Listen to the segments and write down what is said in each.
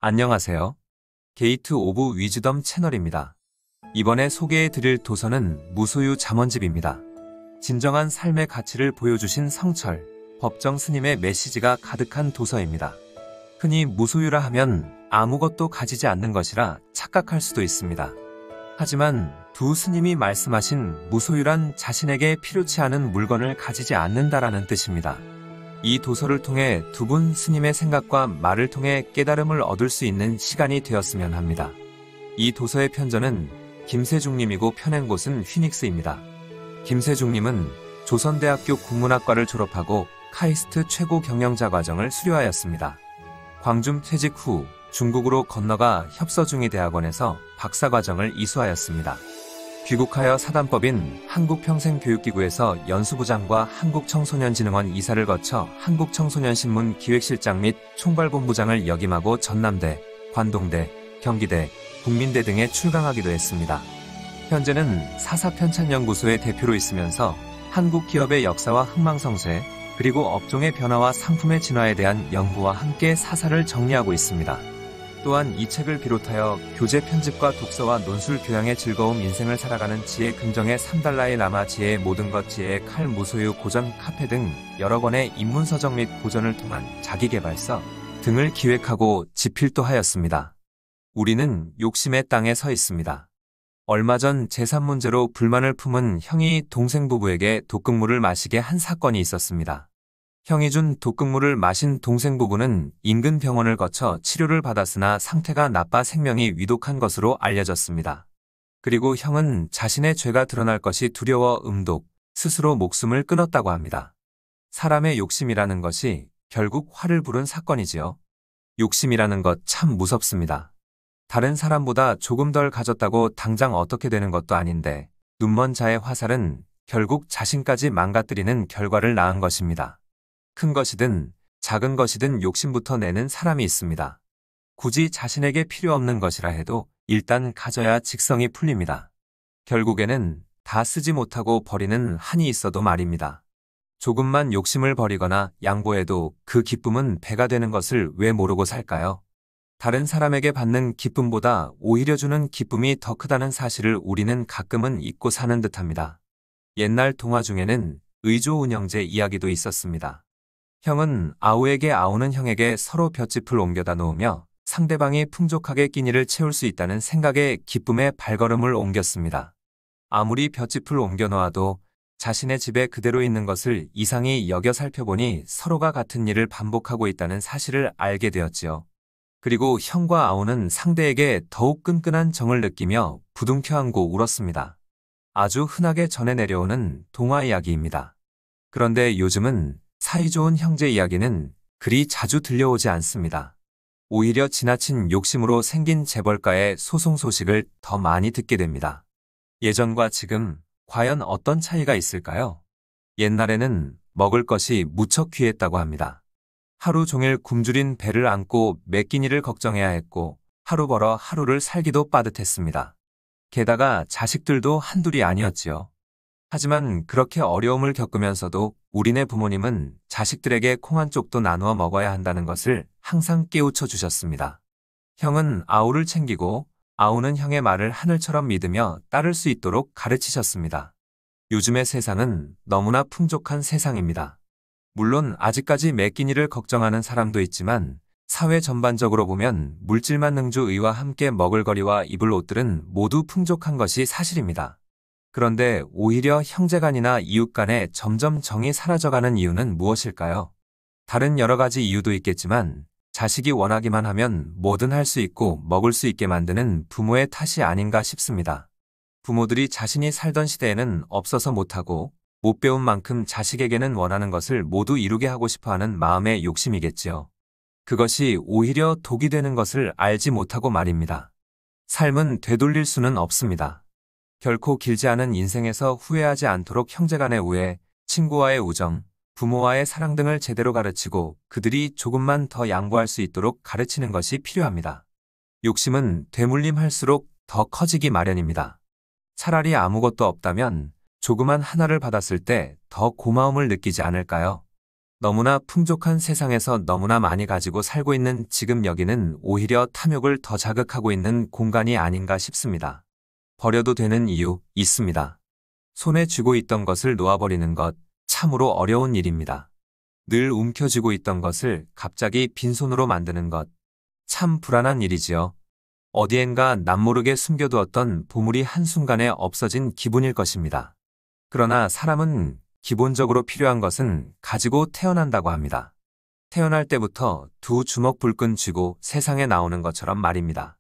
안녕하세요. 게이트 오브 위즈덤 채널입니다. 이번에 소개해드릴 도서는 무소유 잠언집입니다. 진정한 삶의 가치를 보여주신 성철, 법정 스님의 메시지가 가득한 도서입니다. 흔히 무소유라 하면 아무것도 가지지 않는 것이라 착각할 수도 있습니다. 하지만 두 스님이 말씀하신 무소유란 자신에게 필요치 않은 물건을 가지지 않는다라는 뜻입니다. 이 도서를 통해 두 분 스님의 생각과 말을 통해 깨달음을 얻을 수 있는 시간이 되었으면 합니다. 이 도서의 편저는 김세중님이고 펴낸 곳은 휘닉스입니다. 김세중님은 조선대학교 국문학과를 졸업하고 카이스트 최고 경영자 과정을 수료하였습니다. 광줌 퇴직 후 중국으로 건너가 협서중의대학원에서 박사과정을 이수하였습니다. 귀국하여 사단법인 한국평생교육기구에서 연수부장과 한국청소년진흥원 이사를 거쳐 한국청소년신문 기획실장 및 총괄본부장을 역임하고 전남대, 관동대, 경기대, 국민대 등에 출강하기도 했습니다. 현재는 사사편찬연구소의 대표로 있으면서 한국 기업의 역사와 흥망성쇠, 그리고 업종의 변화와 상품의 진화에 대한 연구와 함께 사사를 정리하고 있습니다. 또한 이 책을 비롯하여 교재 편집과 독서와 논술 교양의 즐거움 인생을 살아가는 지혜 긍정의 3달라이 라마 지혜의 모든 것 지혜의 칼 무소유 고전 카페 등 여러 권의 입문서적 및 고전을 통한 자기계발서 등을 기획하고 집필도 하였습니다. 우리는 욕심의 땅에 서 있습니다. 얼마 전 재산 문제로 불만을 품은 형이 동생 부부에게 독극물을 마시게 한 사건이 있었습니다. 형이 준 독극물을 마신 동생 부부는 인근 병원을 거쳐 치료를 받았으나 상태가 나빠 생명이 위독한 것으로 알려졌습니다. 그리고 형은 자신의 죄가 드러날 것이 두려워 음독, 스스로 목숨을 끊었다고 합니다. 사람의 욕심이라는 것이 결국 화를 부른 사건이지요. 욕심이라는 것 참 무섭습니다. 다른 사람보다 조금 덜 가졌다고 당장 어떻게 되는 것도 아닌데 눈먼 자의 화살은 결국 자신까지 망가뜨리는 결과를 낳은 것입니다. 큰 것이든 작은 것이든 욕심부터 내는 사람이 있습니다. 굳이 자신에게 필요 없는 것이라 해도 일단 가져야 직성이 풀립니다. 결국에는 다 쓰지 못하고 버리는 한이 있어도 말입니다. 조금만 욕심을 버리거나 양보해도 그 기쁨은 배가 되는 것을 왜 모르고 살까요? 다른 사람에게 받는 기쁨보다 오히려 주는 기쁨이 더 크다는 사실을 우리는 가끔은 잊고 사는 듯합니다. 옛날 동화 중에는 의조운영제 이야기도 있었습니다. 형은 아우에게 아우는 형에게 서로 볏짚을 옮겨다 놓으며 상대방이 풍족하게 끼니를 채울 수 있다는 생각에 기쁨의 발걸음을 옮겼습니다. 아무리 볏짚을 옮겨 놓아도 자신의 집에 그대로 있는 것을 이상히 여겨 살펴보니 서로가 같은 일을 반복하고 있다는 사실을 알게 되었지요. 그리고 형과 아우는 상대에게 더욱 끈끈한 정을 느끼며 부둥켜 안고 울었습니다. 아주 흔하게 전해 내려오는 동화 이야기입니다. 그런데 요즘은 사이좋은 형제 이야기는 그리 자주 들려오지 않습니다. 오히려 지나친 욕심으로 생긴 재벌가의 소송 소식을 더 많이 듣게 됩니다. 예전과 지금 과연 어떤 차이가 있을까요? 옛날에는 먹을 것이 무척 귀했다고 합니다. 하루 종일 굶주린 배를 안고 매 끼니를 걱정해야 했고 하루 벌어 하루를 살기도 빠듯했습니다. 게다가 자식들도 한둘이 아니었지요. 하지만 그렇게 어려움을 겪으면서도 우리네 부모님은 자식들에게 콩 한 쪽도 나누어 먹어야 한다는 것을 항상 깨우쳐 주셨습니다. 형은 아우를 챙기고 아우는 형의 말을 하늘처럼 믿으며 따를 수 있도록 가르치셨습니다. 요즘의 세상은 너무나 풍족한 세상입니다. 물론 아직까지 매 끼니를 걱정하는 사람도 있지만 사회 전반적으로 보면 물질만 능주의와 함께 먹을거리와 입을 옷들은 모두 풍족한 것이 사실입니다. 그런데 오히려 형제간이나 이웃간에 점점 정이 사라져가는 이유는 무엇일까요? 다른 여러 가지 이유도 있겠지만 자식이 원하기만 하면 뭐든 할 수 있고 먹을 수 있게 만드는 부모의 탓이 아닌가 싶습니다. 부모들이 자신이 살던 시대에는 없어서 못하고 못 배운 만큼 자식에게는 원하는 것을 모두 이루게 하고 싶어하는 마음의 욕심이겠지요. 그것이 오히려 독이 되는 것을 알지 못하고 말입니다. 삶은 되돌릴 수는 없습니다. 결코 길지 않은 인생에서 후회하지 않도록 형제간의 우애, 친구와의 우정, 부모와의 사랑 등을 제대로 가르치고 그들이 조금만 더 양보할 수 있도록 가르치는 것이 필요합니다. 욕심은 되물림할수록 더 커지기 마련입니다. 차라리 아무것도 없다면 조그만 하나를 받았을 때 더 고마움을 느끼지 않을까요? 너무나 풍족한 세상에서 너무나 많이 가지고 살고 있는 지금 여기는 오히려 탐욕을 더 자극하고 있는 공간이 아닌가 싶습니다. 버려도 되는 이유 있습니다. 손에 쥐고 있던 것을 놓아버리는 것 참으로 어려운 일입니다. 늘 움켜쥐고 있던 것을 갑자기 빈손으로 만드는 것 참 불안한 일이지요. 어디엔가 남모르게 숨겨두었던 보물이 한순간에 없어진 기분일 것입니다. 그러나 사람은 기본적으로 필요한 것은 가지고 태어난다고 합니다. 태어날 때부터 두 주먹 불끈 쥐고 세상에 나오는 것처럼 말입니다.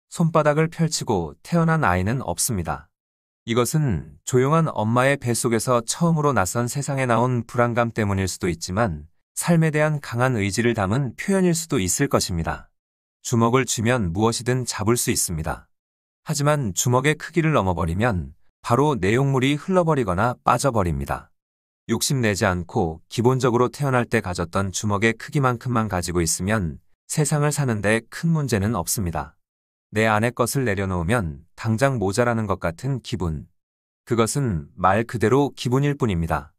손바닥을 펼치고 태어난 아이는 없습니다. 이것은 조용한 엄마의 뱃속에서 처음으로 낯선 세상에 나온 불안감 때문일 수도 있지만 삶에 대한 강한 의지를 담은 표현일 수도 있을 것입니다. 주먹을 쥐면 무엇이든 잡을 수 있습니다. 하지만 주먹의 크기를 넘어버리면 바로 내용물이 흘러버리거나 빠져버립니다. 욕심내지 않고 기본적으로 태어날 때 가졌던 주먹의 크기만큼만 가지고 있으면 세상을 사는데 큰 문제는 없습니다. 내 안의 것을 내려놓으면 당장 모자라는 것 같은 기분. 그것은 말 그대로 기분일 뿐입니다.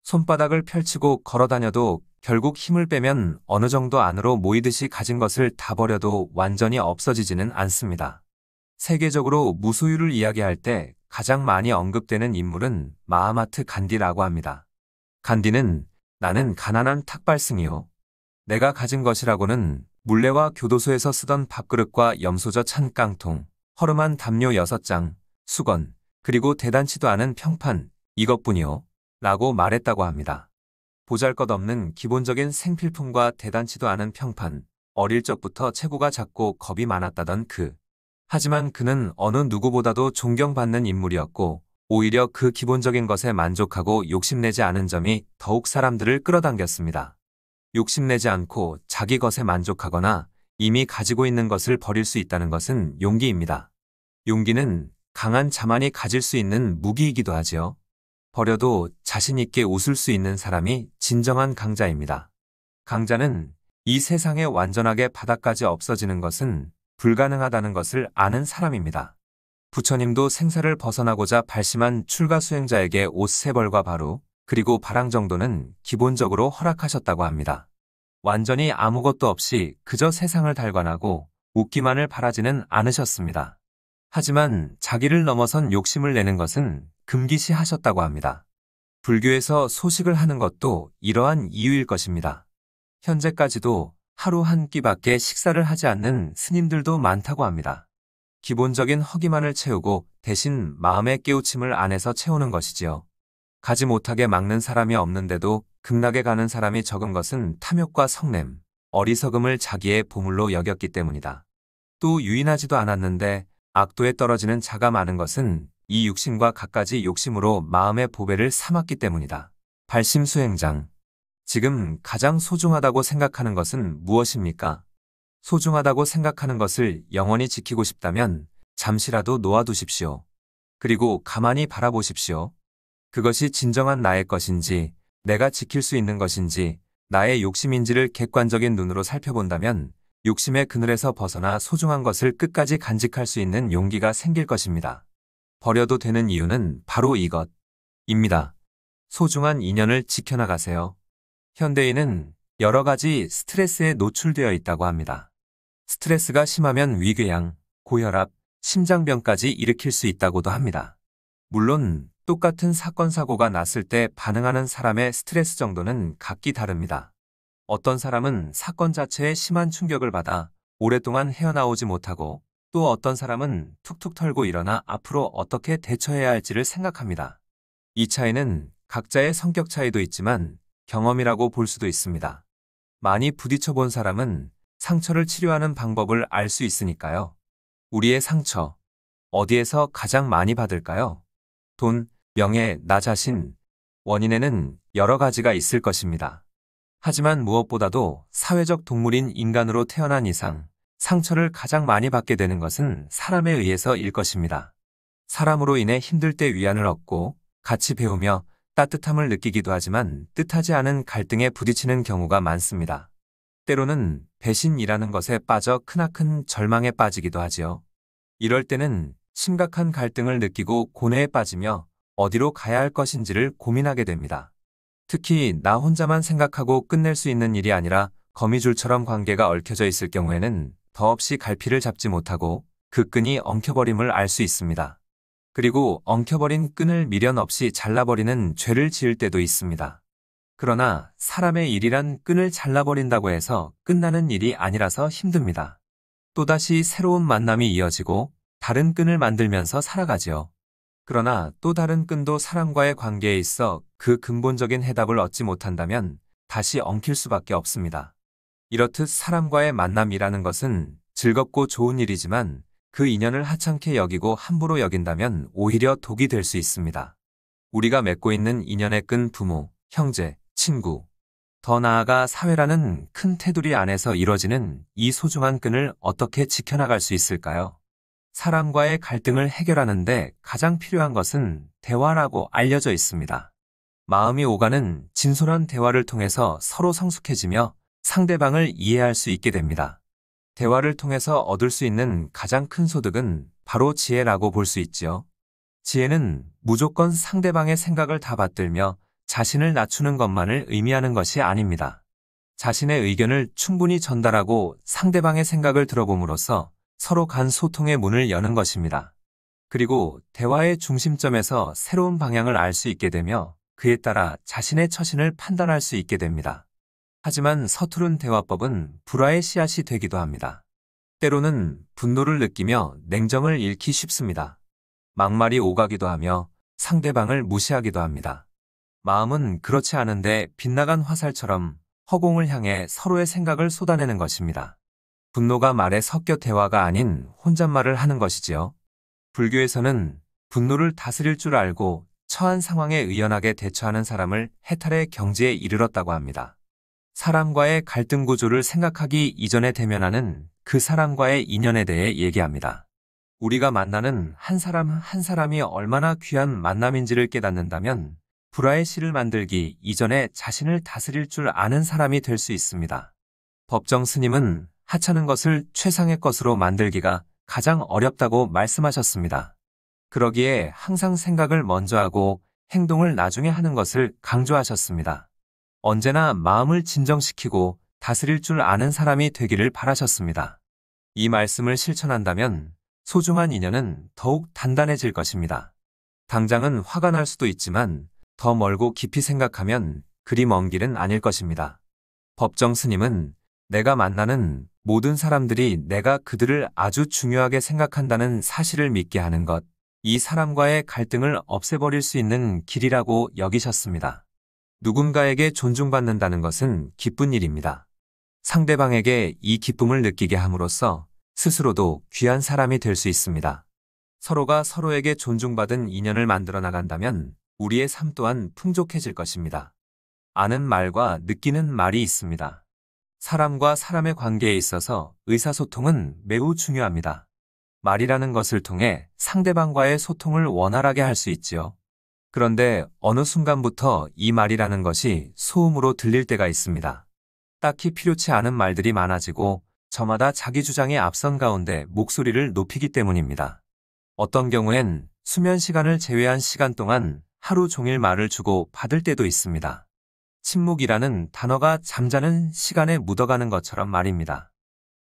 손바닥을 펼치고 걸어다녀도 결국 힘을 빼면 어느 정도 안으로 모이듯이 가진 것을 다 버려도 완전히 없어지지는 않습니다. 세계적으로 무소유를 이야기할 때 가장 많이 언급되는 인물은 마하마트 간디라고 합니다. 간디는 나는 가난한 탁발승이요. 내가 가진 것이라고는 물레와 교도소에서 쓰던 밥그릇과 염소저 찬 깡통, 허름한 담요 6장, 수건, 그리고 대단치도 않은 평판, 이것뿐이요. 라고 말했다고 합니다. 보잘것없는 기본적인 생필품과 대단치도 않은 평판, 어릴 적부터 체구가 작고 겁이 많았다던 그. 하지만 그는 어느 누구보다도 존경받는 인물이었고 오히려 그 기본적인 것에 만족하고 욕심내지 않은 점이 더욱 사람들을 끌어당겼습니다. 욕심내지 않고 자기 것에 만족하거나 이미 가지고 있는 것을 버릴 수 있다는 것은 용기입니다. 용기는 강한 자만이 가질 수 있는 무기이기도 하지요. 버려도 자신 있게 웃을 수 있는 사람이 진정한 강자입니다. 강자는 이 세상에 완전하게 바닥까지 없어지는 것은 불가능하다는 것을 아는 사람입니다. 부처님도 생사를 벗어나고자 발심한 출가 수행자에게 옷 3벌과 바루, 그리고 바랑 정도는 기본적으로 허락하셨다고 합니다. 완전히 아무것도 없이 그저 세상을 달관하고 웃기만을 바라지는 않으셨습니다. 하지만 자기를 넘어선 욕심을 내는 것은 금기시하셨다고 합니다. 불교에서 소식을 하는 것도 이러한 이유일 것입니다. 현재까지도 하루 한 끼밖에 식사를 하지 않는 스님들도 많다고 합니다. 기본적인 허기만을 채우고 대신 마음의 깨우침을 안에서 채우는 것이지요. 가지 못하게 막는 사람이 없는데도 급락에 가는 사람이 적은 것은 탐욕과 성냄, 어리석음을 자기의 보물로 여겼기 때문이다. 또 유인하지도 않았는데 악도에 떨어지는 자가 많은 것은 이 육신과 갖가지 욕심으로 마음의 보배를 삼았기 때문이다. 발심수행장. 지금 가장 소중하다고 생각하는 것은 무엇입니까? 소중하다고 생각하는 것을 영원히 지키고 싶다면 잠시라도 놓아두십시오. 그리고 가만히 바라보십시오. 그것이 진정한 나의 것인지, 내가 지킬 수 있는 것인지, 나의 욕심인지를 객관적인 눈으로 살펴본다면 욕심의 그늘에서 벗어나 소중한 것을 끝까지 간직할 수 있는 용기가 생길 것입니다. 버려도 되는 이유는 바로 이것입니다. 소중한 인연을 지켜나가세요. 현대인은 여러 가지 스트레스에 노출되어 있다고 합니다. 스트레스가 심하면 위궤양, 고혈압, 심장병까지 일으킬 수 있다고도 합니다. 물론 똑같은 사건 사고가 났을 때 반응하는 사람의 스트레스 정도는 각기 다릅니다. 어떤 사람은 사건 자체에 심한 충격을 받아 오랫동안 헤어나오지 못하고 또 어떤 사람은 툭툭 털고 일어나 앞으로 어떻게 대처해야 할지를 생각합니다. 이 차이는 각자의 성격 차이도 있지만 경험이라고 볼 수도 있습니다. 많이 부딪혀 본 사람은 상처를 치료하는 방법을 알 수 있으니까요. 우리의 상처, 어디에서 가장 많이 받을까요? 돈, 명예, 나 자신. 원인에는 여러 가지가 있을 것입니다. 하지만 무엇보다도 사회적 동물인 인간으로 태어난 이상 상처를 가장 많이 받게 되는 것은 사람에 의해서일 것입니다. 사람으로 인해 힘들 때 위안을 얻고 같이 배우며 따뜻함을 느끼기도 하지만 뜻하지 않은 갈등에 부딪히는 경우가 많습니다. 때로는 배신이라는 것에 빠져 크나큰 절망에 빠지기도 하지요. 이럴 때는 심각한 갈등을 느끼고 고뇌에 빠지며 어디로 가야 할 것인지를 고민하게 됩니다. 특히 나 혼자만 생각하고 끝낼 수 있는 일이 아니라 거미줄처럼 관계가 얽혀져 있을 경우에는 더없이 갈피를 잡지 못하고 그 끈이 엉켜버림을 알 수 있습니다. 그리고 엉켜버린 끈을 미련 없이 잘라버리는 죄를 지을 때도 있습니다. 그러나 사람의 일이란 끈을 잘라버린다고 해서 끝나는 일이 아니라서 힘듭니다. 또다시 새로운 만남이 이어지고 다른 끈을 만들면서 살아가지요. 그러나 또 다른 끈도 사람과의 관계에 있어 그 근본적인 해답을 얻지 못한다면 다시 엉킬 수밖에 없습니다. 이렇듯 사람과의 만남이라는 것은 즐겁고 좋은 일이지만 그 인연을 하찮게 여기고 함부로 여긴다면 오히려 독이 될 수 있습니다. 우리가 맺고 있는 인연의 끈 부모, 형제, 친구, 더 나아가 사회라는 큰 테두리 안에서 이뤄지는 이 소중한 끈을 어떻게 지켜나갈 수 있을까요? 사람과의 갈등을 해결하는데 가장 필요한 것은 대화라고 알려져 있습니다. 마음이 오가는 진솔한 대화를 통해서 서로 성숙해지며 상대방을 이해할 수 있게 됩니다. 대화를 통해서 얻을 수 있는 가장 큰 소득은 바로 지혜라고 볼 수 있지요. 지혜는 무조건 상대방의 생각을 다 받들며 자신을 낮추는 것만을 의미하는 것이 아닙니다. 자신의 의견을 충분히 전달하고 상대방의 생각을 들어봄으로써 서로 간 소통의 문을 여는 것입니다. 그리고 대화의 중심점에서 새로운 방향을 알 수 있게 되며 그에 따라 자신의 처신을 판단할 수 있게 됩니다. 하지만 서투른 대화법은 불화의 씨앗이 되기도 합니다. 때로는 분노를 느끼며 냉정을 잃기 쉽습니다. 막말이 오가기도 하며 상대방을 무시하기도 합니다. 마음은 그렇지 않은데 빗나간 화살처럼 허공을 향해 서로의 생각을 쏟아내는 것입니다. 분노가 말에 섞여 대화가 아닌 혼잣말을 하는 것이지요. 불교에서는 분노를 다스릴 줄 알고 처한 상황에 의연하게 대처하는 사람을 해탈의 경지에 이르렀다고 합니다. 사람과의 갈등 구조를 생각하기 이전에 대면하는 그 사람과의 인연에 대해 얘기합니다. 우리가 만나는 한 사람 한 사람이 얼마나 귀한 만남인지를 깨닫는다면 불화의 씨를 만들기 이전에 자신을 다스릴 줄 아는 사람이 될 수 있습니다. 법정 스님은 하찮은 것을 최상의 것으로 만들기가 가장 어렵다고 말씀하셨습니다. 그러기에 항상 생각을 먼저 하고 행동을 나중에 하는 것을 강조하셨습니다. 언제나 마음을 진정시키고 다스릴 줄 아는 사람이 되기를 바라셨습니다. 이 말씀을 실천한다면 소중한 인연은 더욱 단단해질 것입니다. 당장은 화가 날 수도 있지만 더 멀고 깊이 생각하면 그리 먼 길은 아닐 것입니다. 법정 스님은 내가 만나는 모든 사람들이 내가 그들을 아주 중요하게 생각한다는 사실을 믿게 하는 것, 이 사람과의 갈등을 없애버릴 수 있는 길이라고 여기셨습니다. 누군가에게 존중받는다는 것은 기쁜 일입니다. 상대방에게 이 기쁨을 느끼게 함으로써 스스로도 귀한 사람이 될 수 있습니다. 서로가 서로에게 존중받은 인연을 만들어 나간다면 우리의 삶 또한 풍족해질 것입니다. 아는 말과 느끼는 말이 있습니다. 사람과 사람의 관계에 있어서 의사소통은 매우 중요합니다. 말이라는 것을 통해 상대방과의 소통을 원활하게 할 수 있지요. 그런데 어느 순간부터 이 말이라는 것이 소음으로 들릴 때가 있습니다. 딱히 필요치 않은 말들이 많아지고 저마다 자기 주장이 앞선 가운데 목소리를 높이기 때문입니다. 어떤 경우엔 수면 시간을 제외한 시간 동안 하루 종일 말을 주고 받을 때도 있습니다. 침묵이라는 단어가 잠자는 시간에 묻어가는 것처럼 말입니다.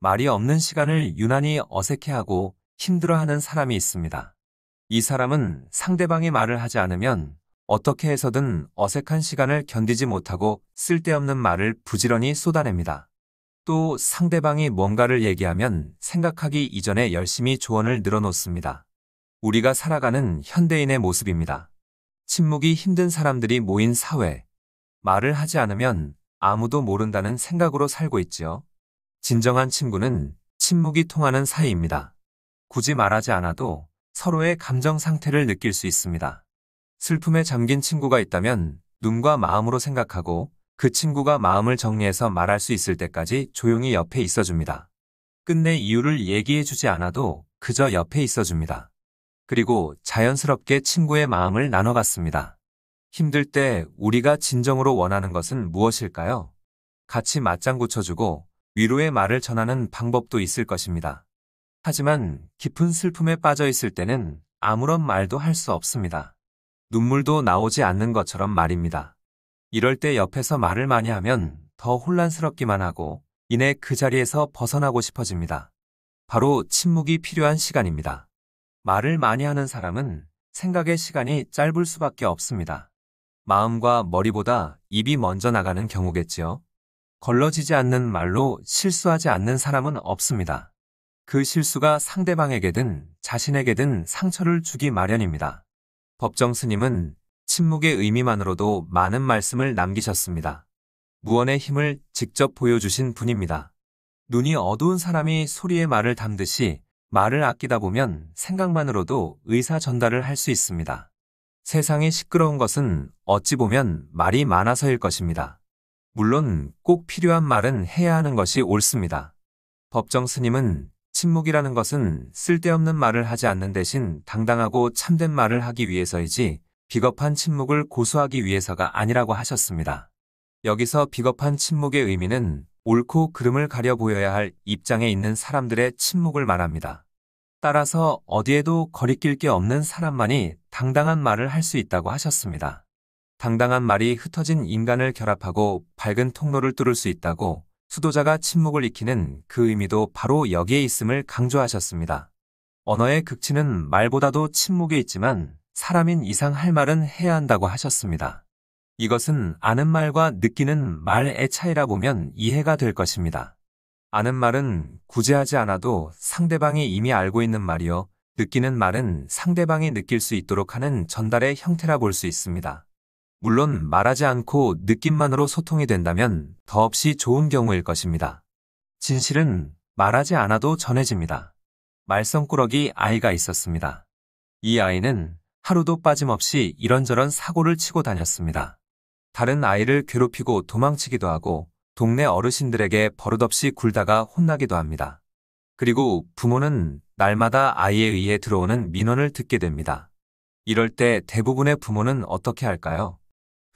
말이 없는 시간을 유난히 어색해하고 힘들어하는 사람이 있습니다. 이 사람은 상대방이 말을 하지 않으면 어떻게 해서든 어색한 시간을 견디지 못하고 쓸데없는 말을 부지런히 쏟아냅니다. 또 상대방이 뭔가를 얘기하면 생각하기 이전에 열심히 조언을 늘어놓습니다. 우리가 살아가는 현대인의 모습입니다. 침묵이 힘든 사람들이 모인 사회. 말을 하지 않으면 아무도 모른다는 생각으로 살고 있지요. 진정한 친구는 침묵이 통하는 사이입니다. 굳이 말하지 않아도 서로의 감정 상태를 느낄 수 있습니다. 슬픔에 잠긴 친구가 있다면 눈과 마음으로 생각하고 그 친구가 마음을 정리해서 말할 수 있을 때까지 조용히 옆에 있어줍니다. 끝내 이유를 얘기해주지 않아도 그저 옆에 있어줍니다. 그리고 자연스럽게 친구의 마음을 나눠갔습니다. 힘들 때 우리가 진정으로 원하는 것은 무엇일까요? 같이 맞장구 쳐주고 위로의 말을 전하는 방법도 있을 것입니다. 하지만 깊은 슬픔에 빠져 있을 때는 아무런 말도 할 수 없습니다. 눈물도 나오지 않는 것처럼 말입니다. 이럴 때 옆에서 말을 많이 하면 더 혼란스럽기만 하고 이내 그 자리에서 벗어나고 싶어집니다. 바로 침묵이 필요한 시간입니다. 말을 많이 하는 사람은 생각의 시간이 짧을 수밖에 없습니다. 마음과 머리보다 입이 먼저 나가는 경우겠지요. 걸러지지 않는 말로 실수하지 않는 사람은 없습니다. 그 실수가 상대방에게든 자신에게든 상처를 주기 마련입니다. 법정 스님은 침묵의 의미만으로도 많은 말씀을 남기셨습니다. 무언의 힘을 직접 보여주신 분입니다. 눈이 어두운 사람이 소리의 말을 담듯이 말을 아끼다 보면 생각만으로도 의사 전달을 할 수 있습니다. 세상이 시끄러운 것은 어찌 보면 말이 많아서일 것입니다. 물론 꼭 필요한 말은 해야 하는 것이 옳습니다. 법정 스님은 침묵이라는 것은 쓸데없는 말을 하지 않는 대신 당당하고 참된 말을 하기 위해서이지 비겁한 침묵을 고수하기 위해서가 아니라고 하셨습니다. 여기서 비겁한 침묵의 의미는 옳고 그름을 가려 보여야 할 입장에 있는 사람들의 침묵을 말합니다. 따라서 어디에도 거리낄 게 없는 사람만이 당당한 말을 할 수 있다고 하셨습니다. 당당한 말이 흩어진 인간을 결합하고 밝은 통로를 뚫을 수 있다고 수도자가 침묵을 익히는 그 의미도 바로 여기에 있음을 강조하셨습니다. 언어의 극치는 말보다도 침묵에 있지만 사람인 이상 할 말은 해야 한다고 하셨습니다. 이것은 아는 말과 느끼는 말의 차이라 보면 이해가 될 것입니다. 아는 말은 구제하지 않아도 상대방이 이미 알고 있는 말이요. 느끼는 말은 상대방이 느낄 수 있도록 하는 전달의 형태라 볼 수 있습니다. 물론 말하지 않고 느낌만으로 소통이 된다면 더없이 좋은 경우일 것입니다. 진실은 말하지 않아도 전해집니다. 말썽꾸러기 아이가 있었습니다. 이 아이는 하루도 빠짐없이 이런저런 사고를 치고 다녔습니다. 다른 아이를 괴롭히고 도망치기도 하고 동네 어르신들에게 버릇없이 굴다가 혼나기도 합니다. 그리고 부모는 날마다 아이에 의해 들어오는 민원을 듣게 됩니다. 이럴 때 대부분의 부모는 어떻게 할까요?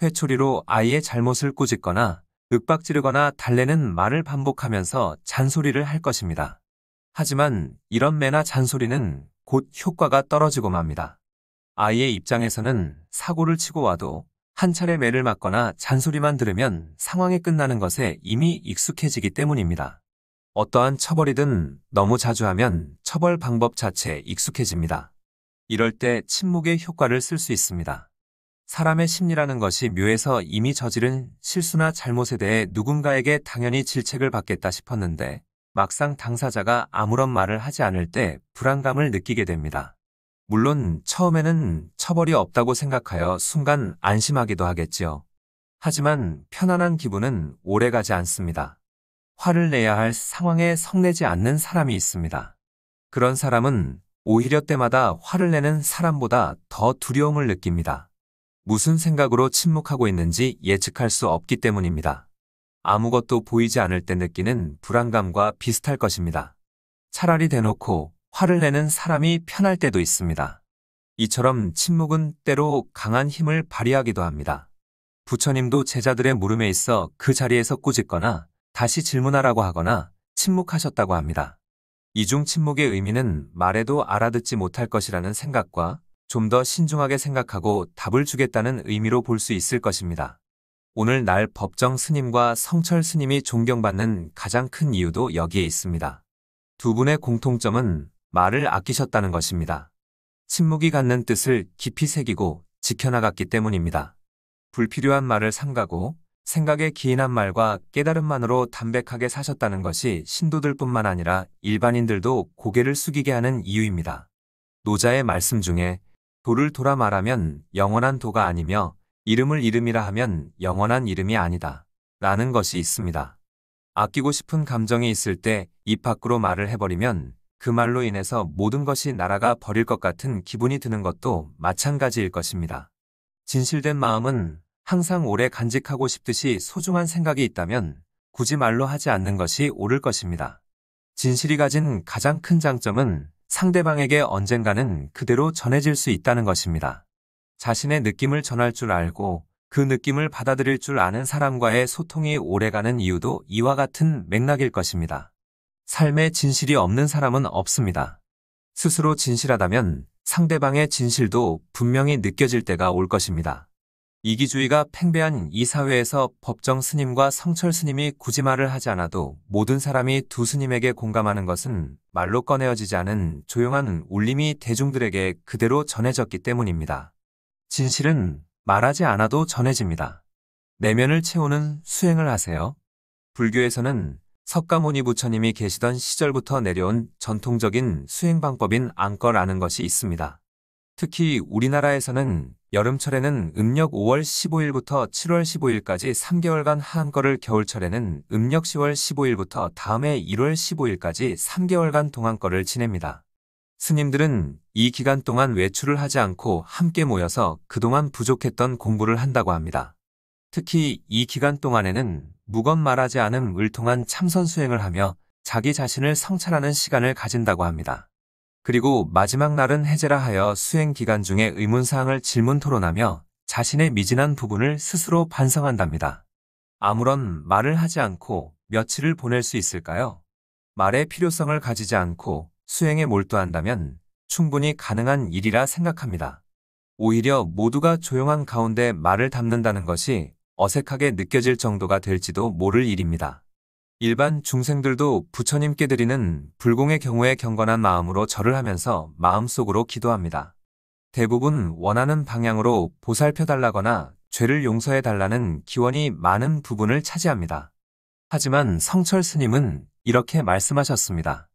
회초리로 아이의 잘못을 꾸짖거나 윽박지르거나 달래는 말을 반복하면서 잔소리를 할 것입니다. 하지만 이런 매나 잔소리는 곧 효과가 떨어지고 맙니다. 아이의 입장에서는 사고를 치고 와도 한 차례 매를 맞거나 잔소리만 들으면 상황이 끝나는 것에 이미 익숙해지기 때문입니다. 어떠한 처벌이든 너무 자주 하면 처벌 방법 자체에 익숙해집니다. 이럴 때 침묵의 효과를 쓸 수 있습니다. 사람의 심리라는 것이 묘해서 이미 저지른 실수나 잘못에 대해 누군가에게 당연히 질책을 받겠다 싶었는데 막상 당사자가 아무런 말을 하지 않을 때 불안감을 느끼게 됩니다. 물론 처음에는 처벌이 없다고 생각하여 순간 안심하기도 하겠지요. 하지만 편안한 기분은 오래가지 않습니다. 화를 내야 할 상황에 성내지 않는 사람이 있습니다. 그런 사람은 오히려 때마다 화를 내는 사람보다 더 두려움을 느낍니다. 무슨 생각으로 침묵하고 있는지 예측할 수 없기 때문입니다. 아무것도 보이지 않을 때 느끼는 불안감과 비슷할 것입니다. 차라리 대놓고 화를 내는 사람이 편할 때도 있습니다. 이처럼 침묵은 때로 강한 힘을 발휘하기도 합니다. 부처님도 제자들의 물음에 있어 그 자리에서 꾸짖거나 다시 질문하라고 하거나 침묵하셨다고 합니다. 이중 침묵의 의미는 말해도 알아듣지 못할 것이라는 생각과 좀 더 신중하게 생각하고 답을 주겠다는 의미로 볼 수 있을 것입니다. 오늘날 법정 스님과 성철 스님이 존경받는 가장 큰 이유도 여기에 있습니다. 두 분의 공통점은 말을 아끼셨다는 것입니다. 침묵이 갖는 뜻을 깊이 새기고 지켜나갔기 때문입니다. 불필요한 말을 삼가고 생각에 기인한 말과 깨달음만으로 담백하게 사셨다는 것이 신도들뿐만 아니라 일반인들도 고개를 숙이게 하는 이유입니다. 노자의 말씀 중에 도를 돌아 말하면 영원한 도가 아니며 이름을 이름이라 하면 영원한 이름이 아니다 라는 것이 있습니다. 아끼고 싶은 감정이 있을 때 입 밖으로 말을 해버리면 그 말로 인해서 모든 것이 날아가 버릴 것 같은 기분이 드는 것도 마찬가지일 것입니다. 진실된 마음은 항상 오래 간직하고 싶듯이 소중한 생각이 있다면 굳이 말로 하지 않는 것이 옳을 것입니다. 진실이 가진 가장 큰 장점은 상대방에게 언젠가는 그대로 전해질 수 있다는 것입니다. 자신의 느낌을 전할 줄 알고 그 느낌을 받아들일 줄 아는 사람과의 소통이 오래가는 이유도 이와 같은 맥락일 것입니다. 삶에 진실이 없는 사람은 없습니다. 스스로 진실하다면 상대방의 진실도 분명히 느껴질 때가 올 것입니다. 이기주의가 팽배한 이 사회에서 법정 스님과 성철 스님이 굳이 말을 하지 않아도 모든 사람이 두 스님에게 공감하는 것은 말로 꺼내어지지 않은 조용한 울림이 대중들에게 그대로 전해졌기 때문입니다. 진실은 말하지 않아도 전해집니다. 내면을 채우는 수행을 하세요. 불교에서는 석가모니 부처님이 계시던 시절부터 내려온 전통적인 수행 방법인 안거라는 것이 있습니다. 특히 우리나라에서는 여름철에는 음력 5월 15일부터 7월 15일까지 3개월간 한거를, 겨울철에는 음력 10월 15일부터 다음해 1월 15일까지 3개월간 동안거를 지냅니다. 스님들은 이 기간 동안 외출을 하지 않고 함께 모여서 그동안 부족했던 공부를 한다고 합니다. 특히 이 기간 동안에는 무건 말하지 않음을 통한 참선 수행을 하며 자기 자신을 성찰하는 시간을 가진다고 합니다. 그리고 마지막 날은 해제라 하여 수행 기간 중에 의문사항을 질문 토론하며 자신의 미진한 부분을 스스로 반성한답니다. 아무런 말을 하지 않고 며칠을 보낼 수 있을까요? 말의 필요성을 가지지 않고 수행에 몰두한다면 충분히 가능한 일이라 생각합니다. 오히려 모두가 조용한 가운데 말을 담는다는 것이 어색하게 느껴질 정도가 될지도 모를 일입니다. 일반 중생들도 부처님께 드리는 불공의 경우에 경건한 마음으로 절을 하면서 마음속으로 기도합니다. 대부분 원하는 방향으로 보살펴달라거나 죄를 용서해달라는 기원이 많은 부분을 차지합니다. 하지만 성철 스님은 이렇게 말씀하셨습니다.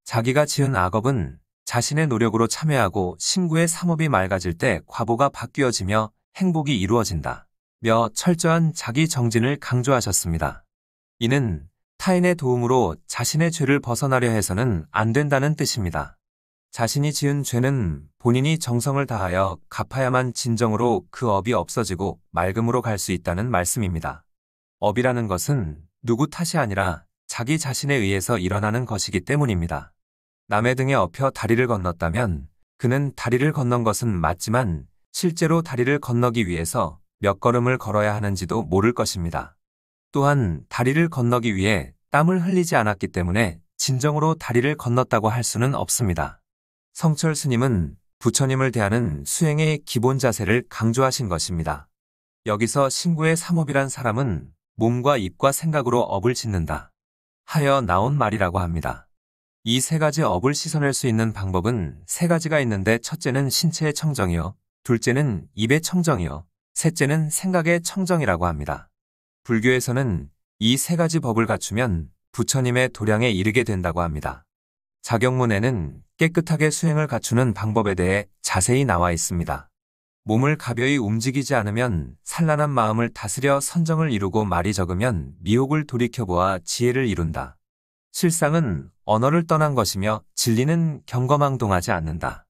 자기가 지은 악업은 자신의 노력으로 참여하고 신구의 삼업이 맑아질 때 과보가 바뀌어지며 행복이 이루어진다 며 철저한 자기 정진을 강조하셨습니다. 이는 타인의 도움으로 자신의 죄를 벗어나려 해서는 안 된다는 뜻입니다. 자신이 지은 죄는 본인이 정성을 다하여 갚아야만 진정으로 그 업이 없어지고 맑음으로 갈 수 있다는 말씀입니다. 업이라는 것은 누구 탓이 아니라 자기 자신에 의해서 일어나는 것이기 때문입니다. 남의 등에 업혀 다리를 건넜다면 그는 다리를 건넌 것은 맞지만 실제로 다리를 건너기 위해서 몇 걸음을 걸어야 하는지도 모를 것입니다. 또한 다리를 건너기 위해 땀을 흘리지 않았기 때문에 진정으로 다리를 건넜다고 할 수는 없습니다. 성철 스님은 부처님을 대하는 수행의 기본 자세를 강조하신 것입니다. 여기서 신구의 삼업이란 사람은 몸과 입과 생각으로 업을 짓는다 하여 나온 말이라고 합니다. 이 세 가지 업을 씻어낼 수 있는 방법은 세 가지가 있는데 첫째는 신체의 청정이요, 둘째는 입의 청정이요, 셋째는 생각의 청정이라고 합니다. 불교에서는 이 세 가지 법을 갖추면 부처님의 도량에 이르게 된다고 합니다. 자경문에는 깨끗하게 수행을 갖추는 방법에 대해 자세히 나와 있습니다. 몸을 가벼이 움직이지 않으면 산란한 마음을 다스려 선정을 이루고 말이 적으면 미혹을 돌이켜보아 지혜를 이룬다. 실상은 언어를 떠난 것이며 진리는 경거망동하지 않는다.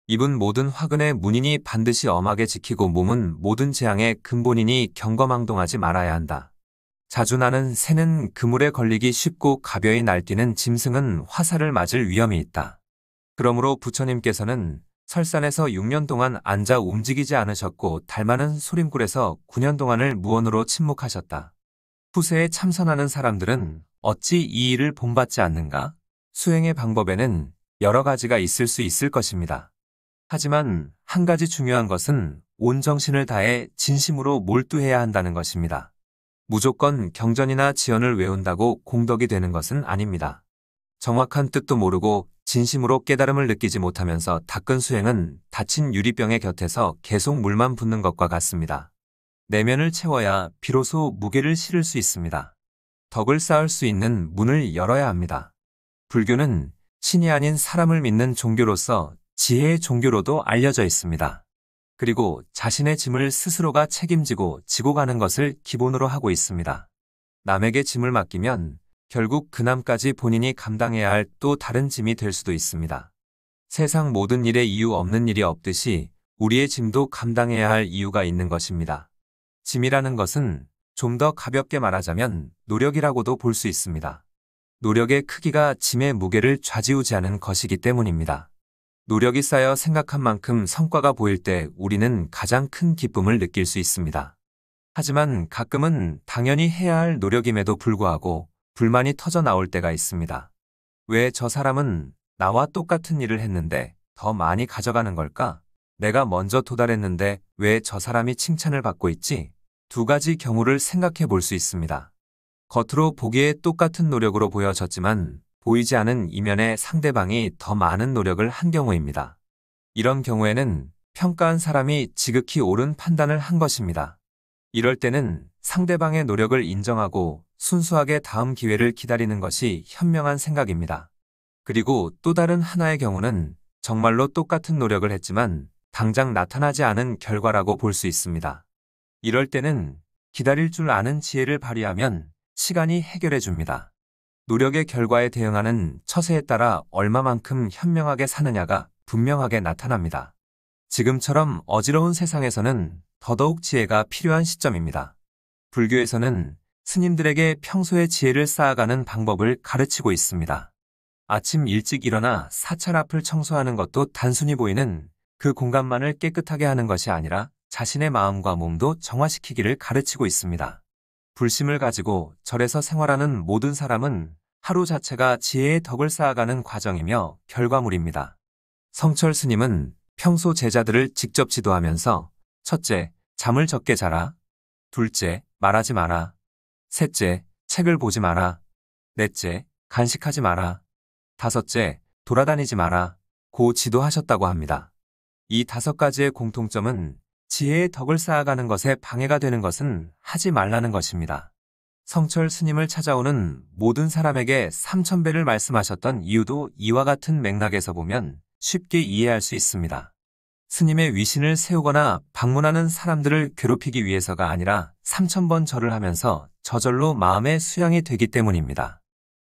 입은 모든 화근의 문이니 반드시 엄하게 지키고 몸은 모든 재앙의 근본이니 경거망동하지 말아야 한다. 자주 나는 새는 그물에 걸리기 쉽고 가벼이 날뛰는 짐승은 화살을 맞을 위험이 있다. 그러므로 부처님께서는 설산에서 6년 동안 앉아 움직이지 않으셨고 달마는 소림굴에서 9년 동안을 무언으로 침묵하셨다. 후세에 참선하는 사람들은 어찌 이 일을 본받지 않는가? 수행의 방법에는 여러 가지가 있을 수 있을 것입니다. 하지만 한 가지 중요한 것은 온 정신을 다해 진심으로 몰두해야 한다는 것입니다. 무조건 경전이나 지언을 외운다고 공덕이 되는 것은 아닙니다. 정확한 뜻도 모르고 진심으로 깨달음을 느끼지 못하면서 닦은 수행은 닫힌 유리병의 곁에서 계속 물만 붓는 것과 같습니다. 내면을 채워야 비로소 무게를 실을 수 있습니다. 덕을 쌓을 수 있는 문을 열어야 합니다. 불교는 신이 아닌 사람을 믿는 종교로서 지혜의 종교로도 알려져 있습니다. 그리고 자신의 짐을 스스로가 책임지고 지고 가는 것을 기본으로 하고 있습니다. 남에게 짐을 맡기면 결국 그 남까지 본인이 감당해야 할 또 다른 짐이 될 수도 있습니다. 세상 모든 일에 이유 없는 일이 없듯이 우리의 짐도 감당해야 할 이유가 있는 것입니다. 짐이라는 것은 좀 더 가볍게 말하자면 노력이라고도 볼 수 있습니다. 노력의 크기가 짐의 무게를 좌지우지하는 것이기 때문입니다. 노력이 쌓여 생각한 만큼 성과가 보일 때 우리는 가장 큰 기쁨을 느낄 수 있습니다. 하지만 가끔은 당연히 해야 할 노력임에도 불구하고 불만이 터져 나올 때가 있습니다. 왜 저 사람은 나와 똑같은 일을 했는데 더 많이 가져가는 걸까? 내가 먼저 도달했는데 왜 저 사람이 칭찬을 받고 있지? 두 가지 경우를 생각해 볼 수 있습니다. 겉으로 보기에 똑같은 노력으로 보여졌지만 보이지 않은 이면에 상대방이 더 많은 노력을 한 경우입니다. 이런 경우에는 평가한 사람이 지극히 옳은 판단을 한 것입니다. 이럴 때는 상대방의 노력을 인정하고 순수하게 다음 기회를 기다리는 것이 현명한 생각입니다. 그리고 또 다른 하나의 경우는 정말로 똑같은 노력을 했지만 당장 나타나지 않은 결과라고 볼 수 있습니다. 이럴 때는 기다릴 줄 아는 지혜를 발휘하면 시간이 해결해 줍니다. 노력의 결과에 대응하는 처세에 따라 얼마만큼 현명하게 사느냐가 분명하게 나타납니다. 지금처럼 어지러운 세상에서는 더더욱 지혜가 필요한 시점입니다. 불교에서는 스님들에게 평소의 지혜를 쌓아가는 방법을 가르치고 있습니다. 아침 일찍 일어나 사찰 앞을 청소하는 것도 단순히 보이는 그 공간만을 깨끗하게 하는 것이 아니라 자신의 마음과 몸도 정화시키기를 가르치고 있습니다. 불심을 가지고 절에서 생활하는 모든 사람은 하루 자체가 지혜의 덕을 쌓아가는 과정이며 결과물입니다. 성철 스님은 평소 제자들을 직접 지도하면서 첫째, 잠을 적게 자라. 둘째, 말하지 마라. 셋째, 책을 보지 마라. 넷째, 간식하지 마라. 다섯째, 돌아다니지 마라. 고 지도하셨다고 합니다. 이 5가지의 공통점은 지혜의 덕을 쌓아가는 것에 방해가 되는 것은 하지 말라는 것입니다. 성철 스님을 찾아오는 모든 사람에게 3000배를 말씀하셨던 이유도 이와 같은 맥락에서 보면 쉽게 이해할 수 있습니다. 스님의 위신을 세우거나 방문하는 사람들을 괴롭히기 위해서가 아니라 3000번 절을 하면서 저절로 마음의 수양이 되기 때문입니다.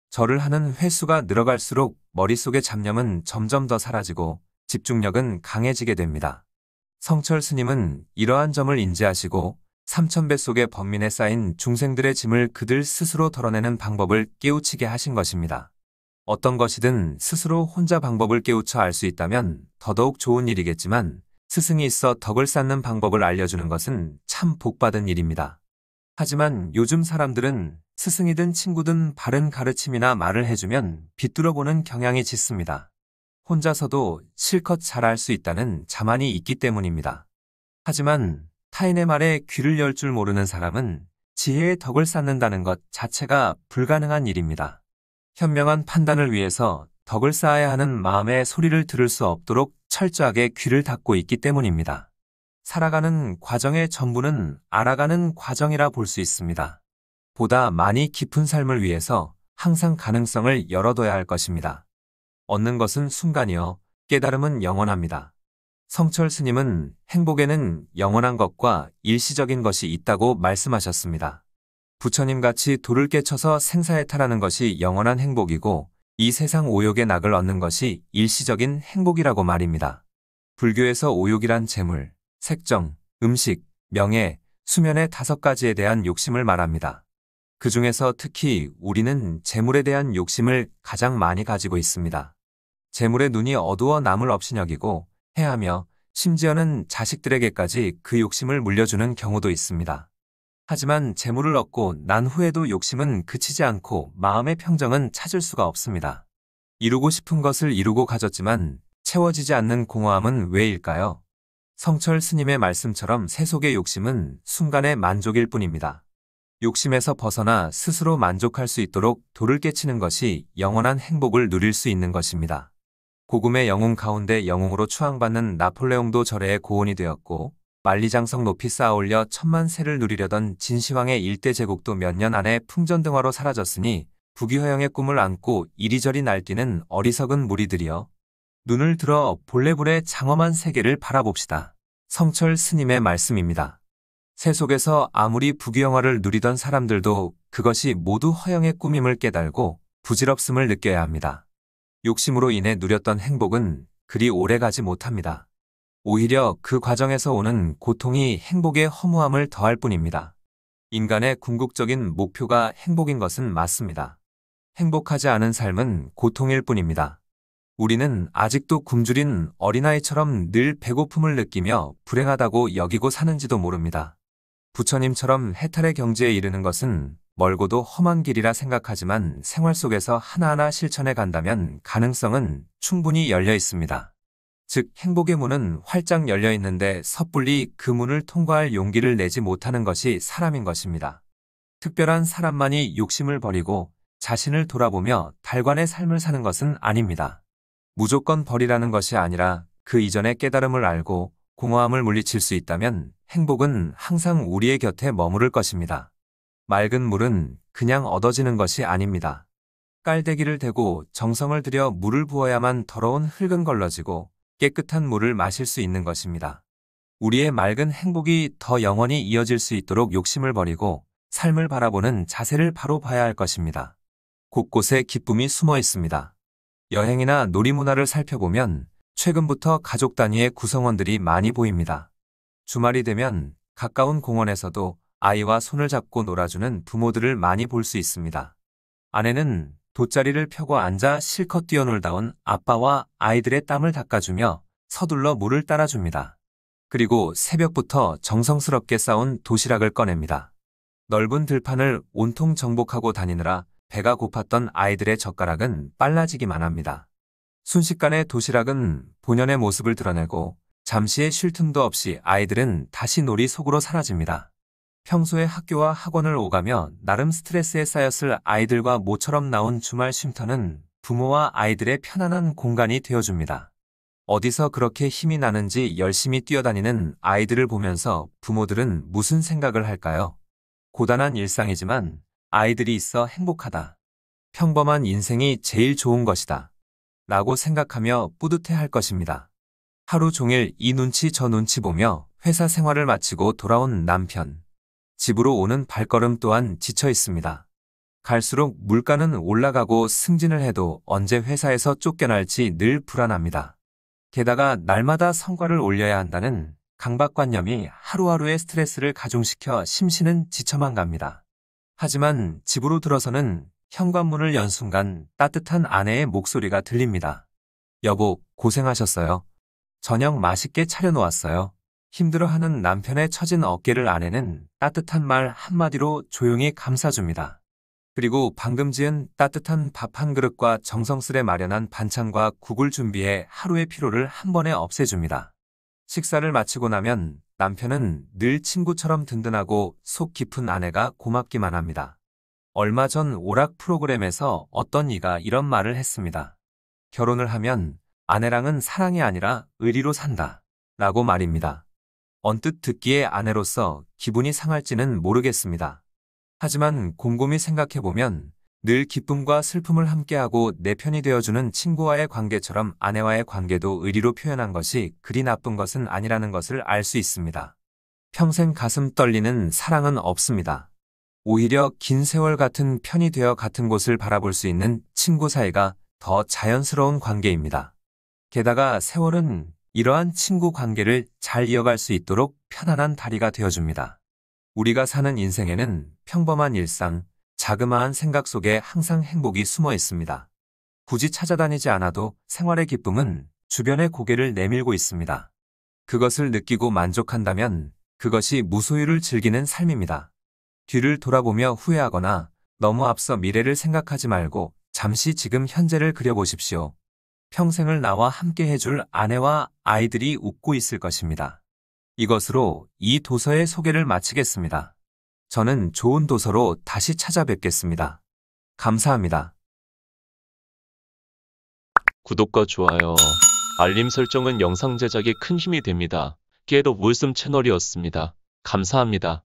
절을 하는 횟수가 늘어갈수록 머릿속의 잡념은 점점 더 사라지고 집중력은 강해지게 됩니다. 성철 스님은 이러한 점을 인지하시고 3000배 속의 번민에 쌓인 중생들의 짐을 그들 스스로 덜어내는 방법을 깨우치게 하신 것입니다. 어떤 것이든 스스로 혼자 방법을 깨우쳐 알 수 있다면 더더욱 좋은 일이겠지만 스승이 있어 덕을 쌓는 방법을 알려주는 것은 참 복받은 일입니다. 하지만 요즘 사람들은 스승이든 친구든 바른 가르침이나 말을 해주면 비뚤어보는 경향이 짙습니다. 혼자서도 실컷 잘 알 수 있다는 자만이 있기 때문입니다. 하지만 타인의 말에 귀를 열 줄 모르는 사람은 지혜의 덕을 쌓는다는 것 자체가 불가능한 일입니다. 현명한 판단을 위해서 덕을 쌓아야 하는 마음의 소리를 들을 수 없도록 철저하게 귀를 닫고 있기 때문입니다. 살아가는 과정의 전부는 알아가는 과정이라 볼 수 있습니다. 보다 많이 깊은 삶을 위해서 항상 가능성을 열어둬야 할 것입니다. 얻는 것은 순간이요, 깨달음은 영원합니다. 성철 스님은 행복에는 영원한 것과 일시적인 것이 있다고 말씀하셨습니다. 부처님같이 돌을 깨쳐서 생사해탈하는 것이 영원한 행복이고 이 세상 오욕의 낙을 얻는 것이 일시적인 행복이라고 말입니다. 불교에서 오욕이란 재물, 색정, 음식, 명예, 수면의 5가지에 대한 욕심을 말합니다. 그 중에서 특히 우리는 재물에 대한 욕심을 가장 많이 가지고 있습니다. 재물의 눈이 어두워 남을 업신여기고 해하며 심지어는 자식들에게까지 그 욕심을 물려주는 경우도 있습니다. 하지만 재물을 얻고 난 후에도 욕심은 그치지 않고 마음의 평정은 찾을 수가 없습니다. 이루고 싶은 것을 이루고 가졌지만 채워지지 않는 공허함은 왜일까요? 성철 스님의 말씀처럼 세속의 욕심은 순간의 만족일 뿐입니다. 욕심에서 벗어나 스스로 만족할 수 있도록 돌을 깨치는 것이 영원한 행복을 누릴 수 있는 것입니다. 고금의 영웅 가운데 영웅으로 추앙받는 나폴레옹도 절에의 고온이 되었고 만리장성 높이 쌓아올려 천만 세를 누리려던 진시황의 일대 제국도 몇 년 안에 풍전등화로 사라졌으니 부귀허영의 꿈을 안고 이리저리 날뛰는 어리석은 무리들이여 눈을 들어 본래불의 장엄한 세계를 바라봅시다. 성철 스님의 말씀입니다. 세속에서 아무리 부귀영화를 누리던 사람들도 그것이 모두 허영의 꿈임을 깨달고 부질없음을 느껴야 합니다. 욕심으로 인해 누렸던 행복은 그리 오래가지 못합니다. 오히려 그 과정에서 오는 고통이 행복의 허무함을 더할 뿐입니다. 인간의 궁극적인 목표가 행복인 것은 맞습니다. 행복하지 않은 삶은 고통일 뿐입니다. 우리는 아직도 굶주린 어린아이처럼 늘 배고픔을 느끼며 불행하다고 여기고 사는지도 모릅니다. 부처님처럼 해탈의 경지에 이르는 것은 멀고도 험한 길이라 생각하지만 생활 속에서 하나하나 실천해 간다면 가능성은 충분히 열려 있습니다. 즉 행복의 문은 활짝 열려 있는데 섣불리 그 문을 통과할 용기를 내지 못하는 것이 사람인 것입니다. 특별한 사람만이 욕심을 버리고 자신을 돌아보며 달관의 삶을 사는 것은 아닙니다. 무조건 버리라는 것이 아니라 그 이전의 깨달음을 알고 공허함을 물리칠 수 있다면 행복은 항상 우리의 곁에 머무를 것입니다. 맑은 물은 그냥 얻어지는 것이 아닙니다. 깔대기를 대고 정성을 들여 물을 부어야만 더러운 흙은 걸러지고 깨끗한 물을 마실 수 있는 것입니다. 우리의 맑은 행복이 더 영원히 이어질 수 있도록 욕심을 버리고 삶을 바라보는 자세를 바로 봐야 할 것입니다. 곳곳에 기쁨이 숨어 있습니다. 여행이나 놀이문화를 살펴보면 최근부터 가족 단위의 구성원들이 많이 보입니다. 주말이 되면 가까운 공원에서도 아이와 손을 잡고 놀아주는 부모들을 많이 볼 수 있습니다. 아내는 돗자리를 펴고 앉아 실컷 뛰어놀다 온 아빠와 아이들의 땀을 닦아주며 서둘러 물을 따라줍니다. 그리고 새벽부터 정성스럽게 싸온 도시락을 꺼냅니다. 넓은 들판을 온통 정복하고 다니느라 배가 고팠던 아이들의 젓가락은 빨라지기만 합니다. 순식간에 도시락은 본연의 모습을 드러내고 잠시의 쉴 틈도 없이 아이들은 다시 놀이 속으로 사라집니다. 평소에 학교와 학원을 오가며 나름 스트레스에 쌓였을 아이들과 모처럼 나온 주말 쉼터는 부모와 아이들의 편안한 공간이 되어줍니다. 어디서 그렇게 힘이 나는지 열심히 뛰어다니는 아이들을 보면서 부모들은 무슨 생각을 할까요? 고단한 일상이지만 아이들이 있어 행복하다. 평범한 인생이 제일 좋은 것이다. 라고 생각하며 뿌듯해할 것입니다. 하루 종일 이 눈치 저 눈치 보며 회사 생활을 마치고 돌아온 남편. 집으로 오는 발걸음 또한 지쳐 있습니다. 갈수록 물가는 올라가고 승진을 해도 언제 회사에서 쫓겨날지 늘 불안합니다. 게다가 날마다 성과를 올려야 한다는 강박관념이 하루하루의 스트레스를 가중시켜 심신은 지쳐만 갑니다. 하지만 집으로 들어서는 현관문을 연 순간 따뜻한 아내의 목소리가 들립니다. 여보, 고생하셨어요. 저녁 맛있게 차려놓았어요. 힘들어하는 남편의 처진 어깨를 아내는 따뜻한 말 한마디로 조용히 감싸줍니다. 그리고 방금 지은 따뜻한 밥 한 그릇과 정성스레 마련한 반찬과 국을 준비해 하루의 피로를 한 번에 없애줍니다. 식사를 마치고 나면 남편은 늘 친구처럼 든든하고 속 깊은 아내가 고맙기만 합니다. 얼마 전 오락 프로그램에서 어떤 이가 이런 말을 했습니다. 결혼을 하면 아내랑은 사랑이 아니라 의리로 산다. 라고 말입니다. 언뜻 듣기에 아내로서 기분이 상할지는 모르겠습니다. 하지만 곰곰이 생각해보면 늘 기쁨과 슬픔을 함께하고 내 편이 되어주는 친구와의 관계처럼 아내와의 관계도 의리로 표현한 것이 그리 나쁜 것은 아니라는 것을 알 수 있습니다. 평생 가슴 떨리는 사랑은 없습니다. 오히려 긴 세월 같은 편이 되어 같은 곳을 바라볼 수 있는 친구 사이가 더 자연스러운 관계입니다. 게다가 세월은 이러한 친구 관계를 잘 이어갈 수 있도록 편안한 다리가 되어줍니다. 우리가 사는 인생에는 평범한 일상, 자그마한 생각 속에 항상 행복이 숨어 있습니다. 굳이 찾아다니지 않아도 생활의 기쁨은 주변의 고개를 내밀고 있습니다. 그것을 느끼고 만족한다면 그것이 무소유를 즐기는 삶입니다. 뒤를 돌아보며 후회하거나 너무 앞서 미래를 생각하지 말고 잠시 지금 현재를 그려보십시오. 평생을 나와 함께 해줄 아내와 아이들이 웃고 있을 것입니다. 이것으로 이 도서의 소개를 마치겠습니다. 저는 좋은 도서로 다시 찾아뵙겠습니다. 감사합니다. 구독과 좋아요, 알림 설정은 영상 제작에 큰 힘이 됩니다. 깨도 물씀 채널이었습니다. 감사합니다.